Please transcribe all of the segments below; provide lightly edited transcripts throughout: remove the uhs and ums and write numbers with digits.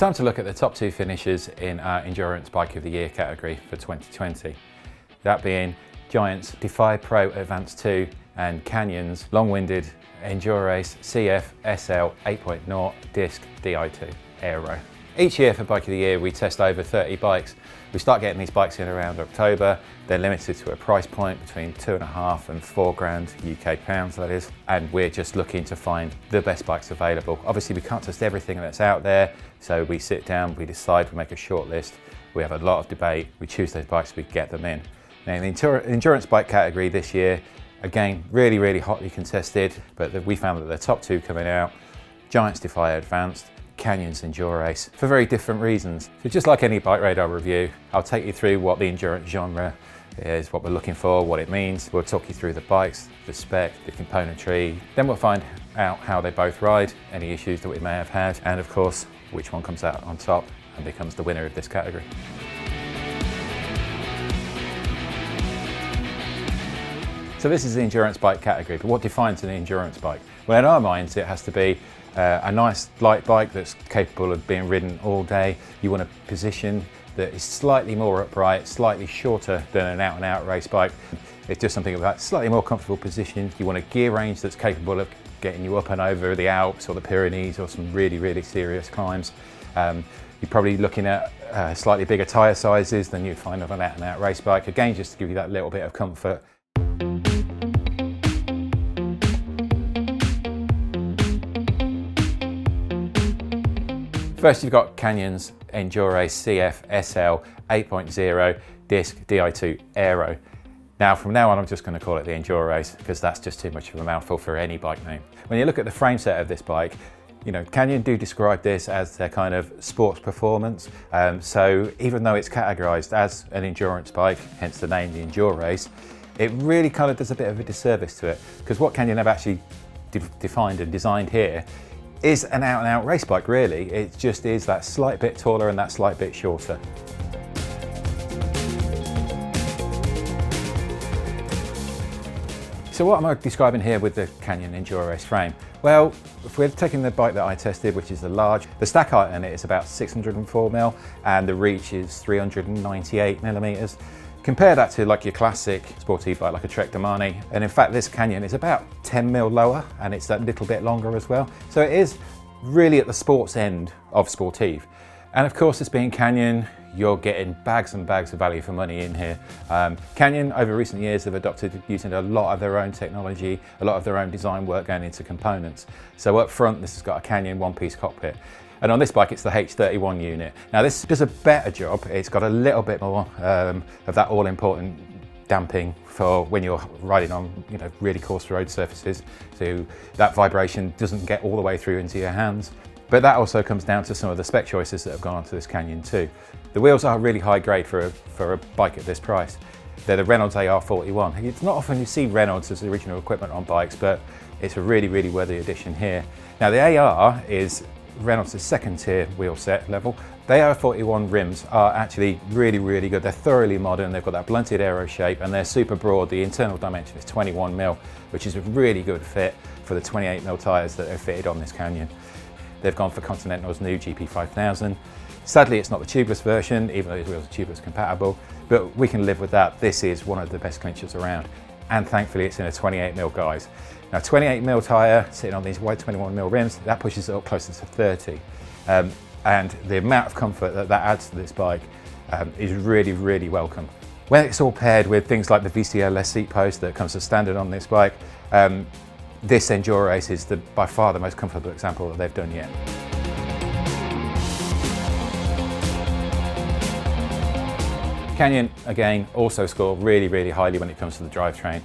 time to look at the top two finishers in our Endurance Bike of the Year category for 2020. That being Giant's Defy Pro Advanced 2 and Canyon's long-winded Endurace CF SL 8.0 Disc Di2 Aero. Each year for Bike of the Year we test over 30 bikes. We start getting these bikes in around October. They're limited to a price point between £2.5 and £4,000 UK pounds, that is. And we're just looking to find the best bikes available. Obviously we can't test everything that's out there, so we sit down, we decide, we make a short list, we have a lot of debate, we choose those bikes, we get them in. Now in the endurance bike category this year, again, really hotly contested, but we found that the top two coming out, Giant's Defy Advanced, Canyon's Endurace, for very different reasons. So just like any BikeRadar review, I'll take you through what the endurance genre is, what we're looking for, what it means. We'll talk you through the bikes, the spec, the componentry. Then we'll find out how they both ride, any issues that we may have had, and of course, which one comes out on top and becomes the winner of this category. So this is the endurance bike category, but what defines an endurance bike? Well, in our minds, it has to be a nice light bike that's capable of being ridden all day. You want a position that is slightly more upright, slightly shorter than an out-and-out race bike. It's just something about slightly more comfortable position. You want a gear range that's capable of getting you up and over the Alps or the Pyrenees or some really serious climbs. You're probably looking at slightly bigger tyre sizes than you'd find on an out-and-out race bike. Again, just to give you that little bit of comfort. First, you've got Canyon's Endurace CF SL 8.0 Disc Di2 Aero. Now, from now on, I'm just going to call it the Endurace because that's just too much of a mouthful for any bike name. When you look at the frame set of this bike, you know, Canyon do describe this as their kind of sports performance. So even though it's categorized as an endurance bike, hence the name, the Endurace, it really kind of does a bit of a disservice to it because what Canyon have actually defined and designed here is an out-and-out race bike, really. It just is that slight bit taller and that slight bit shorter. So what am I describing here with the Canyon Endurace frame? Well, if we're taking the bike that I tested, which is the large, the stack height on it is about 604mm and the reach is 398mm. Compare that to like your classic sporty bike like a Trek Domani, and in fact this Canyon is about 10mm lower and it's that little bit longer as well. So it is really at the sports end of sportive. And of course, this being Canyon, you're getting bags and bags of value for money in here. Canyon over recent years have adopted using a lot of their own technology, a lot of their own design work going into components. So up front, this has got a Canyon one-piece cockpit. And on this bike, it's the H31 unit. Now this does a better job. It's got a little bit more of that all-important damping for when you're riding on, you know, really coarse road surfaces. So that vibration doesn't get all the way through into your hands. But that also comes down to some of the spec choices that have gone onto this Canyon too. The wheels are really high grade for a bike at this price. They're the Reynolds AR41. It's not often you see Reynolds as the original equipment on bikes, but it's a really worthy addition here. Now the AR is Reynolds' second tier wheel set level. The AR41 rims are actually really good. They're thoroughly modern. They've got that blunted aero shape and they're super broad. The internal dimension is 21mm, which is a really good fit for the 28mm tyres that are fitted on this Canyon. They've gone for Continental's new GP5000. Sadly, it's not the tubeless version, even though these wheels are tubeless compatible, but we can live with that. This is one of the best clinchers around. And thankfully it's in a 28mm guise. Now 28mm tyre sitting on these wide 21mm rims, that pushes it up closer to 30. And the amount of comfort that adds to this bike is really welcome. When it's all paired with things like the VCLS seat post that comes as standard on this bike, this Endurace is by far the most comfortable example that they've done yet. Canyon, again, also score really highly when it comes to the drivetrain.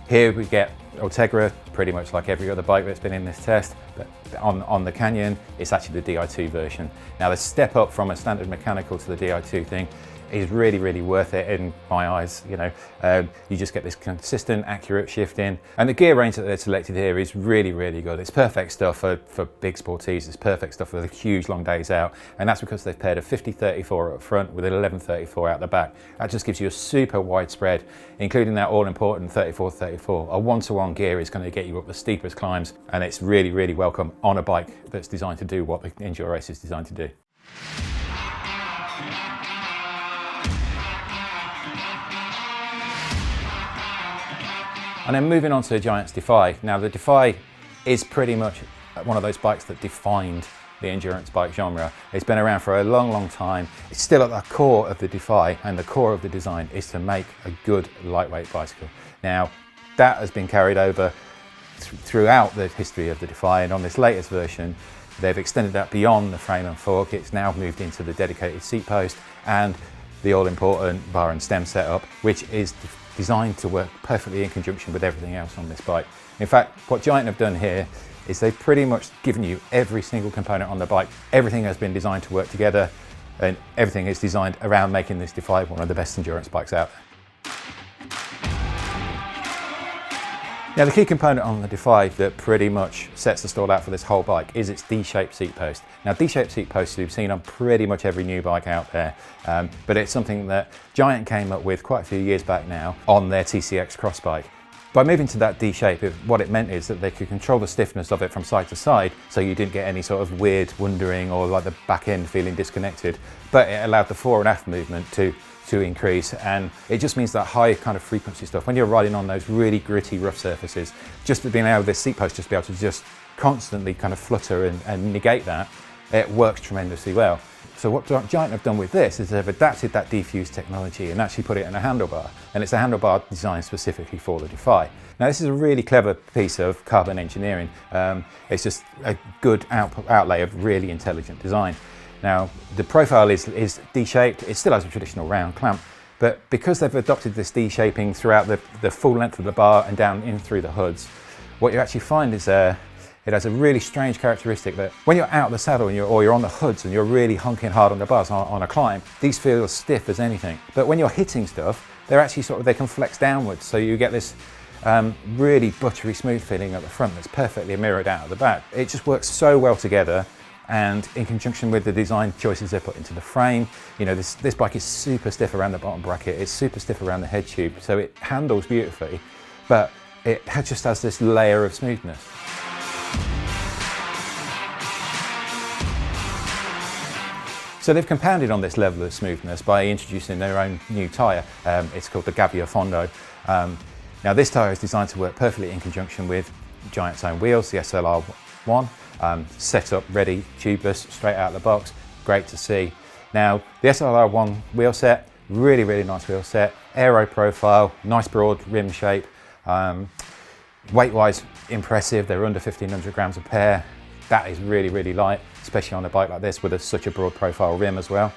Here we get Ultegra, pretty much like every other bike that's been in this test, but on the Canyon, it's actually the Di2 version. Now the step up from a standard mechanical to the Di2 thing is really worth it in my eyes. You know, you just get this consistent, accurate shifting, and the gear range that they've selected here is really good. It's perfect stuff for big sporties. It's perfect stuff for the huge long days out, and that's because they've paired a 50-34 up front with an 11-34 out the back. That just gives you a super wide spread, including that all-important 34-34. A one-to-one gear is going to get you up the steepest climbs, and it's really welcome on a bike that's designed to do what the Endurace is designed to do. And then moving on to the Giant's Defy. Now the Defy is pretty much one of those bikes that defined the endurance bike genre. It's been around for a long, long time. It's still at the core of the Defy, and the core of the design is to make a good lightweight bicycle. Now that has been carried over throughout the history of the Defy, and on this latest version they've extended that beyond the frame and fork. It's now moved into the dedicated seat post and the all-important bar and stem setup, which is designed to work perfectly in conjunction with everything else on this bike. In fact, what Giant have done here is they've pretty much given you every single component on the bike. Everything has been designed to work together, and everything is designed around making this Defy one of the best endurance bikes out there. Now the key component on the Defy that pretty much sets the stall out for this whole bike is its D-shaped seat post. Now D-shaped seat posts you've seen on pretty much every new bike out there, but it's something that Giant came up with quite a few years back now on their TCX cross bike. By moving to that D shape, what it meant is that they could control the stiffness of it from side to side, so you didn't get any sort of weird wandering or like the back end feeling disconnected, but it allowed the fore and aft movement to increase, and it just means that high kind of frequency stuff when you're riding on those really gritty rough surfaces, just being able this seat post just be able to just constantly kind of flutter and negate that, it works tremendously well. So what Giant have done with this is they've adapted that defuse technology and actually put it in a handlebar, and it's a handlebar designed specifically for the Defy. Now this is a really clever piece of carbon engineering. It's just a good outlay of really intelligent design. Now the profile is D-shaped. It still has a traditional round clamp, but because they've adopted this D-shaping throughout the full length of the bar and down in through the hoods, what you actually find is it has a really strange characteristic that when you're out of the saddle and you're on the hoods and you're really honking hard on the bars on a climb, these feel as stiff as anything. But when you're hitting stuff, they're actually they can flex downwards, so you get this really buttery smooth feeling at the front that's perfectly mirrored out at the back. It just works so well together, and in conjunction with the design choices they put into the frame, you know, this bike is super stiff around the bottom bracket, it's super stiff around the head tube, so it handles beautifully, but it just has this layer of smoothness. So they've compounded on this level of smoothness by introducing their own new tyre. It's called the Gavia Fondo. Now this tyre is designed to work perfectly in conjunction with Giant's own wheels, the SLR1, set up, ready, tubeless, straight out of the box, great to see. Now the SLR1 wheel set, really, really nice wheel set, aero profile, nice broad rim shape, weight-wise impressive, they're under 1500 grams a pair. That is really, really light, especially on a bike like this with such a broad profile rim as well.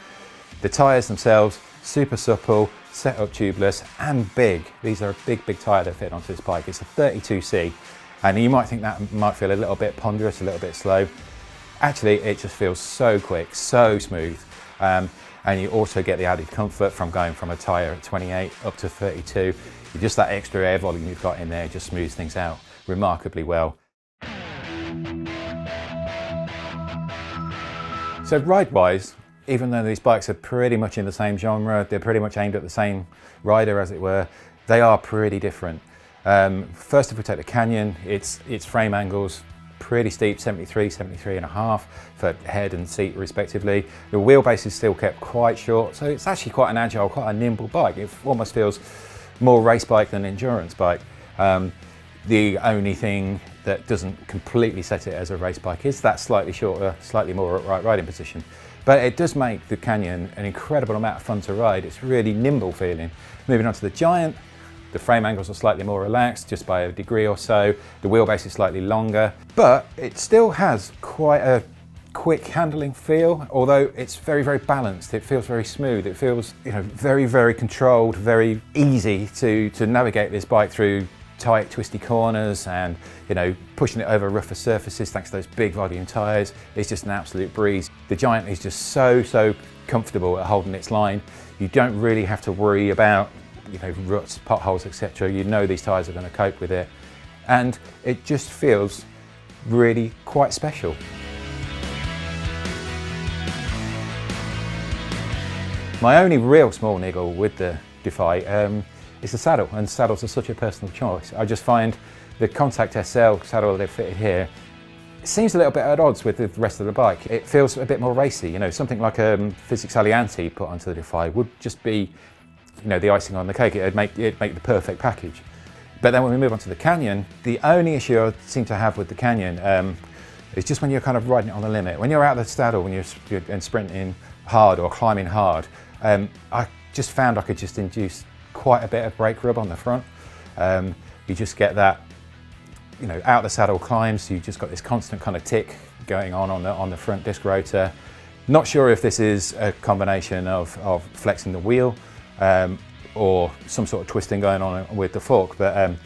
The tyres themselves, super supple, set up tubeless and big. These are a big, big tyre that fit onto this bike. It's a 32C, and you might think that might feel a little bit ponderous, a little bit slow. Actually, it just feels so quick, so smooth. And you also get the added comfort from going from a tyre at 28 up to 32. Just that extra air volume you've got in there just smooths things out remarkably well. So ride-wise, even though these bikes are pretty much in the same genre, they're pretty much aimed at the same rider as it were, they are pretty different. First, if we take the Canyon, its frame angles pretty steep, 73, 73 and a half for head and seat respectively. The wheelbase is still kept quite short, so it's actually quite an agile, quite a nimble bike. It almost feels more race bike than endurance bike. The only thing that doesn't completely set it as a race bike is that slightly shorter, slightly more upright riding position. But it does make the Canyon an incredible amount of fun to ride. It's really nimble feeling. Moving on to the Giant, the frame angles are slightly more relaxed, just by a degree or so. The wheelbase is slightly longer, but it still has quite a quick handling feel, although it's very, very balanced. It feels very smooth. It feels, you know, very, very controlled, very easy to navigate this bike through tight, twisty corners, and, you know, pushing it over rougher surfaces thanks to those big volume tyres. It's just an absolute breeze. The Giant is just so comfortable at holding its line. You don't really have to worry about, you know, ruts, potholes, etc. You know these tyres are going to cope with it, and it just feels really quite special. My only real small niggle with the Defy is the saddle, and saddles are such a personal choice. I just find the Contact SL saddle they've fitted here seems a little bit at odds with the rest of the bike. It feels a bit more racy, you know, something like a Physics Alianti put onto the Defy would just be, you know, the icing on the cake. It'd make the perfect package. But then when we move on to the Canyon, the only issue I seem to have with the Canyon is just when you're kind of riding it on the limit. When you're out of the saddle, when you're sprinting hard or climbing hard, I just found I could just induce quite a bit of brake rub on the front. You just get that, you know, out the saddle climbs, you just got this constant kind of tick going on the front disc rotor. Not sure if this is a combination of flexing the wheel or some sort of twisting going on with the fork, but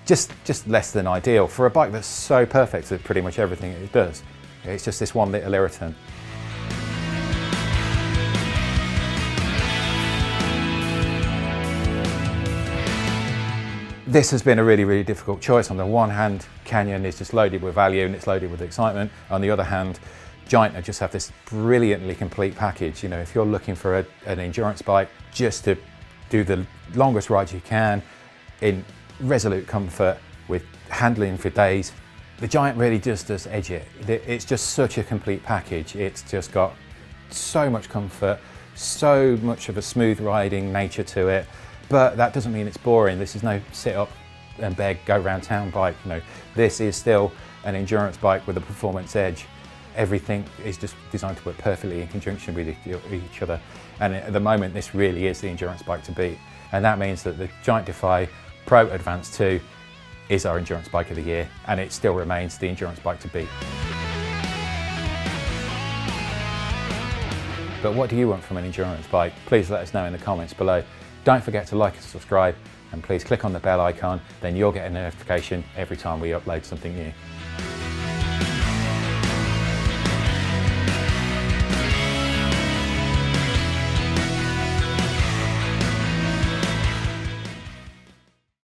just less than ideal for a bike that's so perfect at pretty much everything it does. It's just this one little irritant. This has been a really, really difficult choice. On the one hand, Canyon is just loaded with value and it's loaded with excitement. On the other hand, Giant just have this brilliantly complete package. You know, if you're looking for an endurance bike just to do the longest rides you can in resolute comfort with handling for days, the Giant really just does edge it. It's just such a complete package. It's just got so much comfort, so much of a smooth riding nature to it. But that doesn't mean it's boring. This is no sit up and beg, go round town bike. You know, this is still an endurance bike with a performance edge. Everything is just designed to work perfectly in conjunction with each other. And at the moment, this really is the endurance bike to beat. And that means that the Giant Defy Pro Advance 2 is our endurance bike of the year, and it still remains the endurance bike to beat. But what do you want from an endurance bike? Please let us know in the comments below. Don't forget to like and subscribe, and please click on the bell icon, then you'll get a notification every time we upload something new.